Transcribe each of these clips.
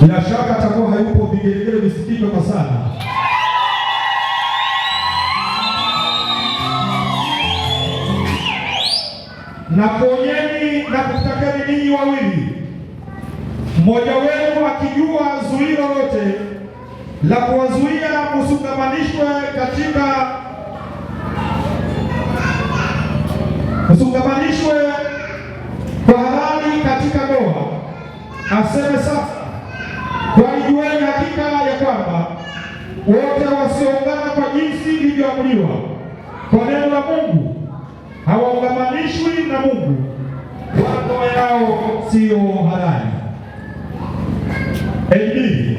Bila shaka atakuwa hayupo, vigelegele visikike kwa sana. Na kuonyeni na kutakeni ninyi wawili, mmoja wenu akijua zuio lolote la kuwazuia msungamanishwe kwa halali katika ndoa, aseme sasa, kwani jueni hakika ya kwamba wote wasioungana kwa jinsi ilivyoamuliwa kwa neno la Mungu hawaungamanishwi na Mungu, wala ndoa yao siyo halali. Elimu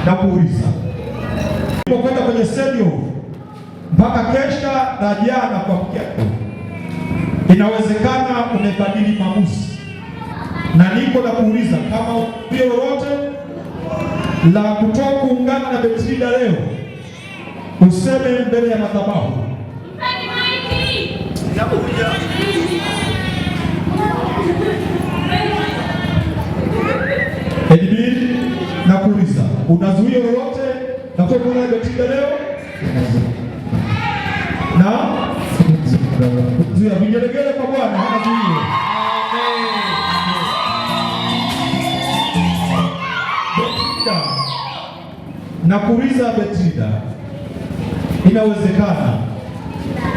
na kuuliza kwenda kwenye stadium mpaka kesha na jana kwa mkiako, inawezekana umebadili maamuzi, na niko na kuuliza kama pia lolote la kutoka kuungana na Bethesda leo, useme mbele ya madhabahu. Edibili na kuuliza, unazuia lolote na kutoka kuungana na Bethesda leo? Na zuia vigelegele kwa Bwana, hanazuia. Na kuuliza Bethesda, inawezekana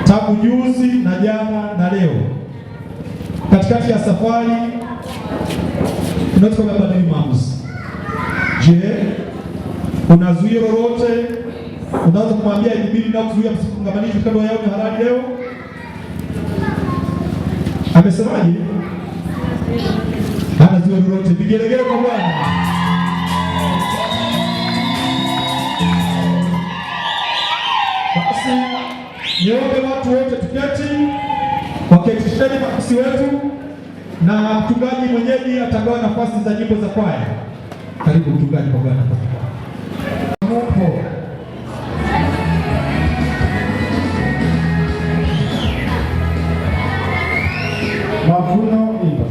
tangu juzi na jana na leo, katikati ya safari unaweza kubadili maamuzi. Je, unazuia lolote? Unaweza kumwambia Biblia na kuzuia msifungamanishwe katika ndoa yao halali leo? Amesemaje? Hanazuia lolote. Vigelegele kwa Bwana. Basi niombe watu wote tuketi, waketisheni makusi wetu, na mchungaji mwenyeji atagawa nafasi za nyimbo za kwaya. Karibu mchungaji kwa Bwana. Mungu Mavuno imba.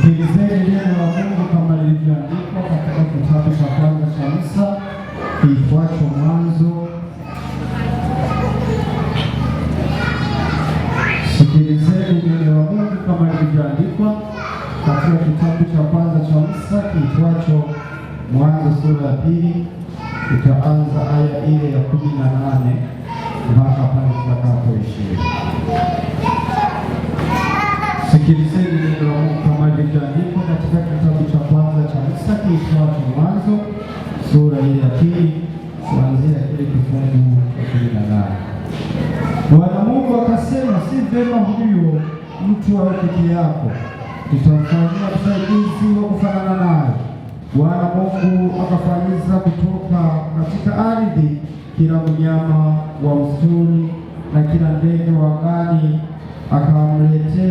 Sikilizeni neno la Mungu kama lilivyoandikwa katika kitabu cha kwanza cha Musa kiitwacho Mwanzo. Sikilizeni neno la Mungu kama lilivyoandikwa katika kitabu cha kwanza cha Musa kiitwacho Mwanzo sura ya 2, itaanza aya ile ya 18 mpaka pale tutakapoishia. Sikilizeni neno la Mungu kama lilivyoandikwa katika kitabu cha kwanza cha Musa kiitwacho Mwanzo sura ile ya 2, kuanzia kile kifungu cha 18. Bwana Mungu akasema, si vema huyo mtu awe peke yako, tutamfanyia msaidizi wa kufanana naye. Bwana Mungu akafanyiza kutoka katika ardhi kila mnyama wa msituni na kila ndege wa angani, akamletea